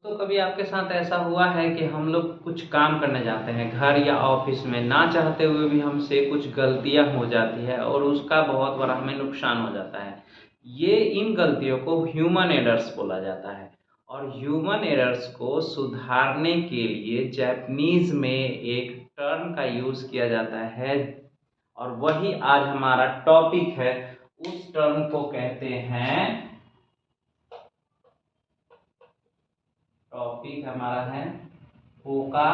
तो कभी आपके साथ ऐसा हुआ है कि हम लोग कुछ काम करने जाते हैं घर या ऑफिस में, ना चाहते हुए भी हमसे कुछ गलतियां हो जाती है और उसका बहुत बड़ा हमें नुकसान हो जाता है। ये इन गलतियों को ह्यूमन एरर्स बोला जाता है। और ह्यूमन एरर्स को सुधारने के लिए जापानीज में एक टर्म का यूज किया जाता है और वही आज हमारा टॉपिक है। उस टर्म को कहते हैं, टॉपिक हमारा है पोका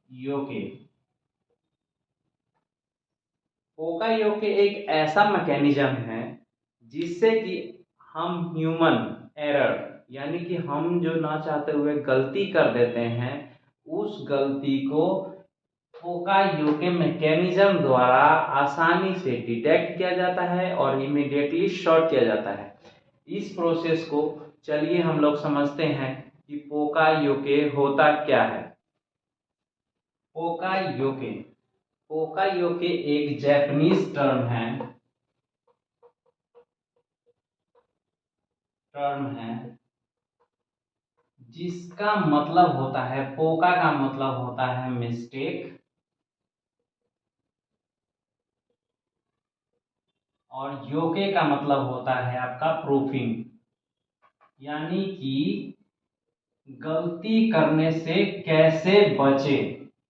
योके। पोका योके एक ऐसा मैकेनिज्म है जिससे कि हम ह्यूमन एरर, यानी कि हम जो ना चाहते हुए गलती कर देते हैं, उस गलती को पोका योके मैकेनिज्म द्वारा आसानी से डिटेक्ट किया जाता है और इमीडिएटली शॉर्ट किया जाता है। इस प्रोसेस को चलिए हम लोग समझते हैं कि पोका योके होता क्या है। पोका योके, पोका योके एक जापानीज टर्म है जिसका मतलब होता है, पोका का मतलब होता है मिस्टेक और योके का मतलब होता है आपका प्रूफिंग, यानी कि गलती करने से कैसे बचे,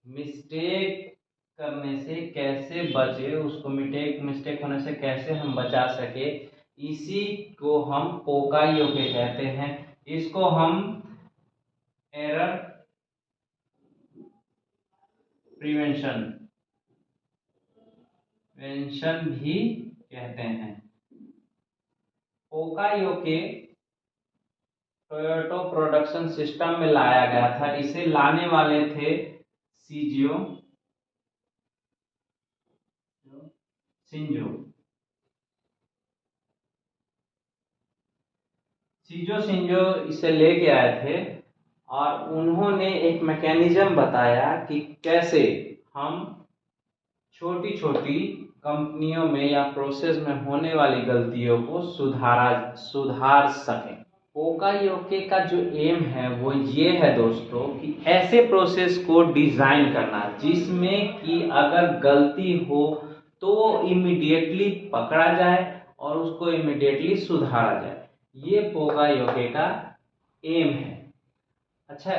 मिस्टेक करने से कैसे बचे, उसको मिस्टेक होने से कैसे हम बचा सके, इसी को हम पोका योके कहते हैं। इसको हम एरर प्रिवेंशन भी कहते हैं। पोका योके टोयोटा प्रोडक्शन सिस्टम में लाया गया था। इसे लाने वाले थे शिंजो शिंजो इसे लेके आए थे और उन्होंने एक मैकेनिज्म बताया कि कैसे हम छोटी छोटी कंपनियों में या प्रोसेस में होने वाली गलतियों को सुधार सकें। पोका योके का जो एम है वो ये है दोस्तों कि ऐसे प्रोसेस को डिजाइन करना जिसमें कि अगर गलती हो तो वो इमीडिएटली पकड़ा जाए और उसको इमीडिएटली सुधारा जाए। ये पोका योके का एम है। अच्छा,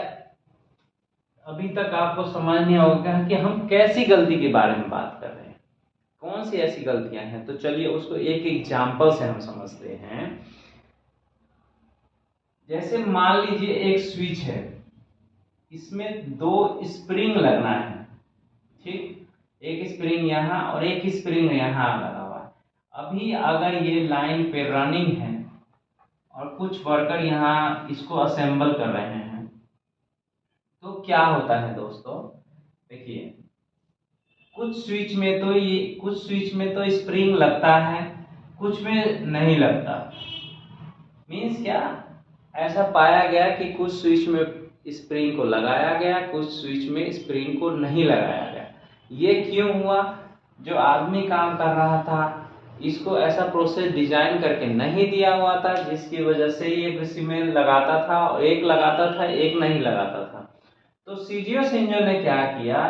अभी तक आपको समझ नहीं होगा कि हम कैसी गलती के बारे में बात कर रहे हैं, कौन सी ऐसी गलतियां हैं। तो चलिए उसको एक एग्जाम्पल से हम समझते हैं। जैसे मान लीजिए एक स्विच है, इसमें दो स्प्रिंग लगना है, ठीक, एक स्प्रिंग यहाँ और एक स्प्रिंग यहाँ लगा हुआ है। अभी अगर ये लाइन पे रनिंग है और कुछ वर्कर यहाँ इसको असेंबल कर रहे हैं, तो क्या होता है दोस्तों, देखिए कुछ स्विच में तो स्प्रिंग लगता है, कुछ में नहीं लगता। मीन्स क्या, ऐसा पाया गया कि कुछ स्विच में स्प्रिंग को लगाया गया, कुछ स्विच में स्प्रिंग को नहीं लगाया गया। ये क्यों हुआ? जो आदमी काम कर रहा था इसको ऐसा प्रोसेस डिजाइन करके नहीं दिया हुआ था, जिसकी वजह से ये किसी में लगाता था और एक लगाता था एक नहीं लगाता था। तो शिंजो ने क्या किया,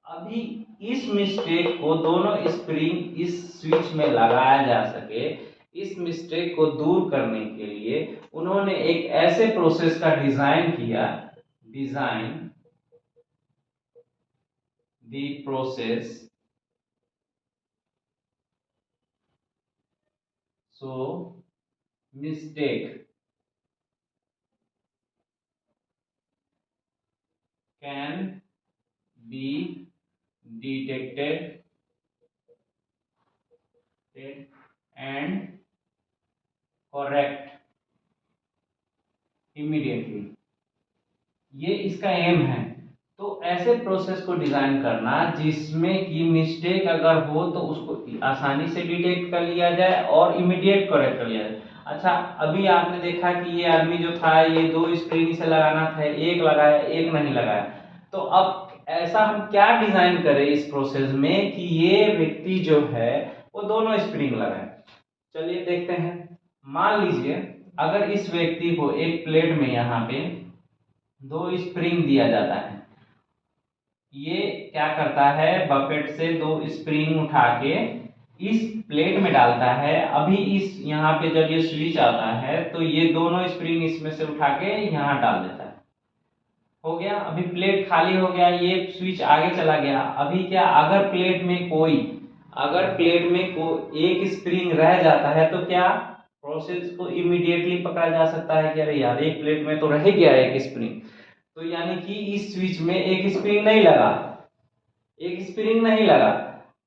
अभी इस मिस्टेक को दोनों स्प्रिंग इस स्विच में लगाया जा सके, इस मिस्टेक को दूर करने के लिए उन्होंने एक ऐसे प्रोसेस का डिजाइन किया, design the process so mistake can be detected and correct immediately. ये इसका एम है। तो ऐसे प्रोसेस को डिजाइन करना जिसमें कि मिस्टेक अगर हो तो उसको आसानी से डिटेक्ट कर लिया जाए और इमीडिएट करेक्ट कर लिया जाए। अच्छा, अभी आपने देखा कि ये आदमी जो था ये दो स्प्रिंग से लगाना था, एक लगाया एक नहीं लगाया। तो अब ऐसा हम क्या डिजाइन करें इस प्रोसेस में कि ये व्यक्ति जो है वो दोनों स्प्रिंग लगाए। चलिए देखते हैं। मान लीजिए अगर इस व्यक्ति को एक प्लेट में यहाँ पे 2 स्प्रिंग दिया जाता है, ये क्या करता है, बकेट से 2 स्प्रिंग उठा के इस प्लेट में डालता है। अभी इस यहाँ पे जब ये स्विच आता है तो ये दोनों स्प्रिंग इसमें से उठा के यहाँ डाल देता है। हो गया, अभी प्लेट खाली हो गया, ये स्विच आगे चला गया। अभी क्या, अगर प्लेट में एक स्प्रिंग रह जाता है तो क्या प्रोसेस को इमीडिएटली पकड़ा जा सकता है कि अरे यार एक प्लेट में तो रह गया एक स्प्रिंग, तो यानी कि इस स्विच में एक स्प्रिंग नहीं लगा,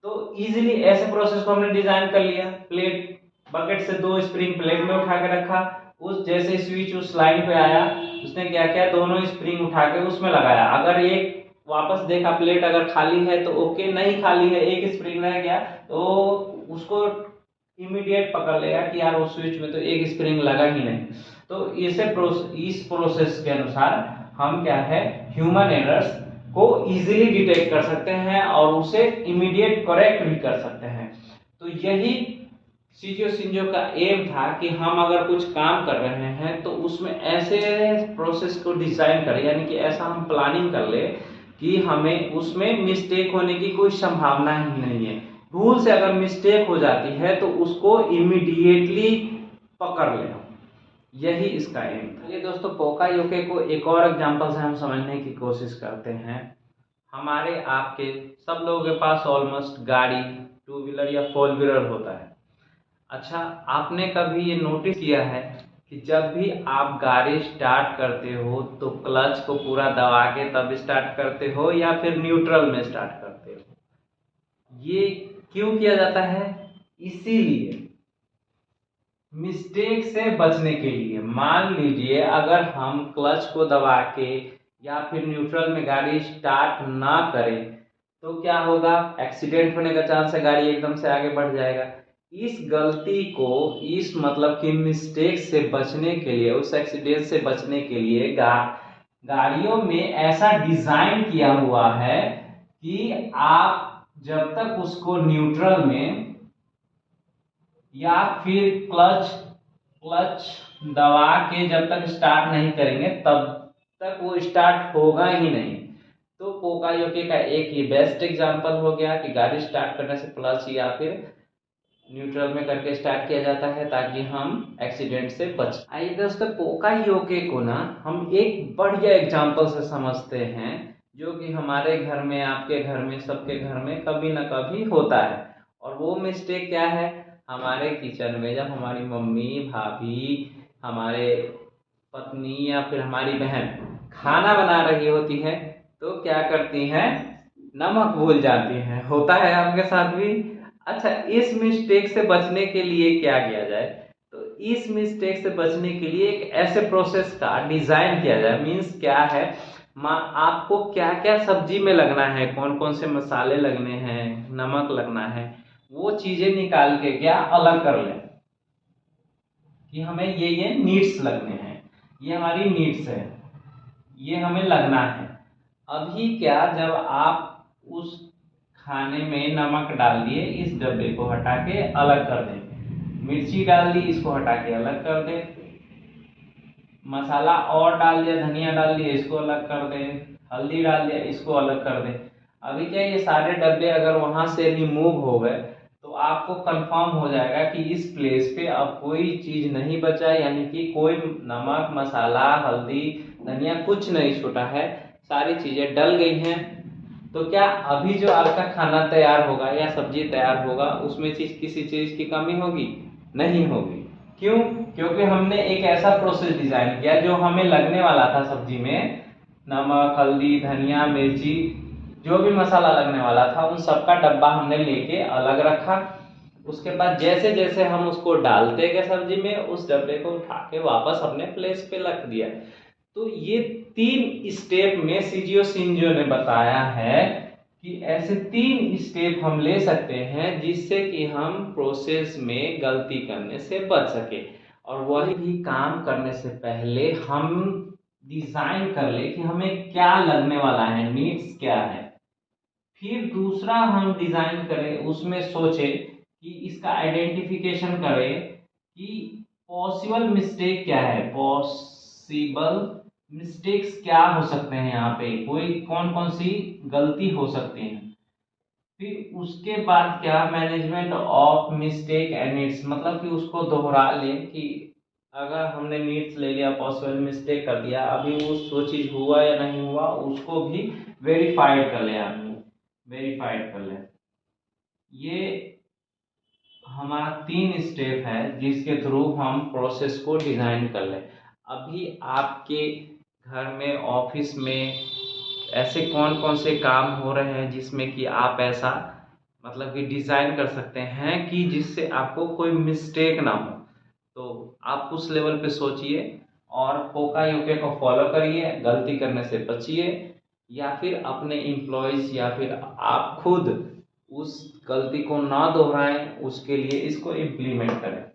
तो इजीली ऐसे प्रोसेस को हमने डिजाइन कर लिया। प्लेट बकेट से 2 स्प्रिंग प्लेट में उठा के रखा, उस जैसे स्विच उस लाइन पे आया, उसने क्या किया, दोनों स्प्रिंग उठा के उसमें लगाया। अगर एक वापस देखा प्लेट अगर खाली है तो ओके, नहीं खाली है एक स्प्रिंग रह गया तो उसको इमीडिएट पकड़ लेगा कि यार उस स्विच में तो एक स्प्रिंग लगा ही नहीं। तो इस प्रोसेस के अनुसार हम क्या है, ह्यूमन एरर्स को इजीली डिटेक्ट कर सकते हैं और उसे इमीडिएट करेक्ट भी कर सकते हैं। तो यही सीजियो सिंजो का एम था कि हम अगर कुछ काम कर रहे हैं तो उसमें ऐसे प्रोसेस को डिजाइन करें, यानी कि ऐसा हम प्लानिंग कर ले कि हमें उसमें मिस्टेक होने की कोई संभावना ही नहीं है। भूल से अगर मिस्टेक हो जाती है तो उसको इमीडिएटली पकड़ ले, यही इसका एम था। चलिए दोस्तों, पोकायोके को एक और एग्जांपल से हम समझने की कोशिश करते हैं। हमारे आपके सब लोगों के पास ऑलमोस्ट गाड़ी 2 व्हीलर या 4 व्हीलर होता है। अच्छा, आपने कभी ये नोटिस किया है कि जब भी आप गाड़ी स्टार्ट करते हो तो क्लच को पूरा दबा के तब स्टार्ट करते हो या फिर न्यूट्रल में स्टार्ट करते हो? ये क्यों किया जाता है? इसीलिए मिस्टेक से बचने के लिए। मान लीजिए अगर हम क्लच को दबा के या फिर न्यूट्रल में गाड़ी स्टार्ट ना करें तो क्या होगा, एक्सीडेंट होने का चांस है, गाड़ी एकदम से आगे बढ़ जाएगा। इस गलती को, इस मतलब कि मिस्टेक से बचने के लिए, उस एक्सीडेंट से बचने के लिए गाड़ियों में ऐसा डिजाइन किया हुआ है कि आप जब तक उसको न्यूट्रल में या फिर क्लच दबा के जब तक स्टार्ट नहीं करेंगे तब तक वो स्टार्ट होगा ही नहीं। तो पोकायोके का एक ये बेस्ट एग्जांपल हो गया कि गाड़ी स्टार्ट करने से क्लच या फिर न्यूट्रल में करके स्टार्ट किया जाता है ताकि हम एक्सीडेंट से बच। आइए दोस्तों, पोकायोके को ना हम एक बढ़िया एग्जांपल से समझते हैं जो कि हमारे घर में, आपके घर में, सबके घर में कभी ना कभी होता है। और वो मिस्टेक क्या है, हमारे किचन में जब हमारी मम्मी, भाभी, हमारे पत्नी या फिर हमारी बहन खाना बना रही होती है तो क्या करती हैं, नमक भूल जाती हैं। होता है आपके साथ भी? अच्छा, इस मिस्टेक से बचने के लिए क्या किया जाए? तो इस मिस्टेक से बचने के लिए एक ऐसे प्रोसेस का डिजाइन किया जाए। मीन्स क्या है, आपको क्या क्या सब्जी में लगना है, कौन कौन से मसाले लगने हैं, नमक लगना है, वो चीजें निकाल के क्या अलग कर लें कि हमें ये नीड्स लगने हैं, ये हमारी नीड्स है, ये हमें लगना है। अभी क्या, जब आप उस खाने में नमक डाल दिए, इस डब्बे को हटा के अलग कर दें, मिर्ची डाल दी, इसको हटा के अलग कर दें, मसाला और डाल दिया, धनिया डाल दिया, इसको अलग कर दें, हल्दी डाल दिया, इसको अलग कर दें। अभी क्या, ये सारे डब्बे अगर वहां से रिमूव हो गए तो आपको कंफर्म हो जाएगा कि इस प्लेस पे अब कोई चीज नहीं बचा, यानी कि कोई नमक, मसाला, हल्दी, धनिया कुछ नहीं छूटा है, सारी चीजें डल गई हैं। तो क्या अभी जो आपका खाना तैयार होगा या सब्जी तैयार होगा उसमें किसी चीज की कमी होगी? नहीं होगी। क्यों? क्योंकि हमने एक ऐसा प्रोसेस डिजाइन किया जो हमें लगने वाला था सब्जी में, नमक, हल्दी, धनिया, मिर्ची, जो भी मसाला लगने वाला था उन सबका डब्बा हमने लेके अलग रखा। उसके बाद जैसे जैसे हम उसको डालते गए सब्जी में, उस डब्बे को उठा के वापस अपने प्लेस पे रख दिया। तो ये 3 स्टेप में सीजियो सिंजो ने बताया है कि ऐसे 3 स्टेप हम ले सकते हैं जिससे कि हम प्रोसेस में गलती करने से बच सके। और वही भी काम करने से पहले हम डिजाइन कर ले कि हमें क्या लगने वाला है, नीड्स क्या है। फिर दूसरा हम डिजाइन करें, उसमें सोचे कि इसका आइडेंटिफिकेशन करें कि पॉसिबल मिस्टेक क्या है, पॉसिबल मिस्टेक्स क्या हो सकते हैं, यहाँ पे कोई कौन कौन सी गलती हो सकती है। फिर उसके बाद क्या, management of mistake and needs, मतलब कि उसको दोहरा ले कि अगर हमने नीड्स ले लिया, पॉसिबल मिस्टेक कर दिया, अभी वो चीज हुआ या नहीं हुआ उसको भी वेरीफाइड कर ले, आदमी वेरीफाइड कर ले। ये हमारा 3 स्टेप है जिसके थ्रू हम प्रोसेस को डिजाइन कर ले। अभी आपके घर में, ऑफिस में ऐसे कौन कौन से काम हो रहे हैं जिसमें कि आप ऐसा मतलब कि डिजाइन कर सकते हैं कि जिससे आपको कोई मिस्टेक ना हो। तो आप उस लेवल पे सोचिए और पोका यूके को फॉलो करिए, गलती करने से बचिए, या फिर अपने एम्प्लॉयज या फिर आप खुद उस गलती को ना दोहराएं, उसके लिए इसको इम्प्लीमेंट करें।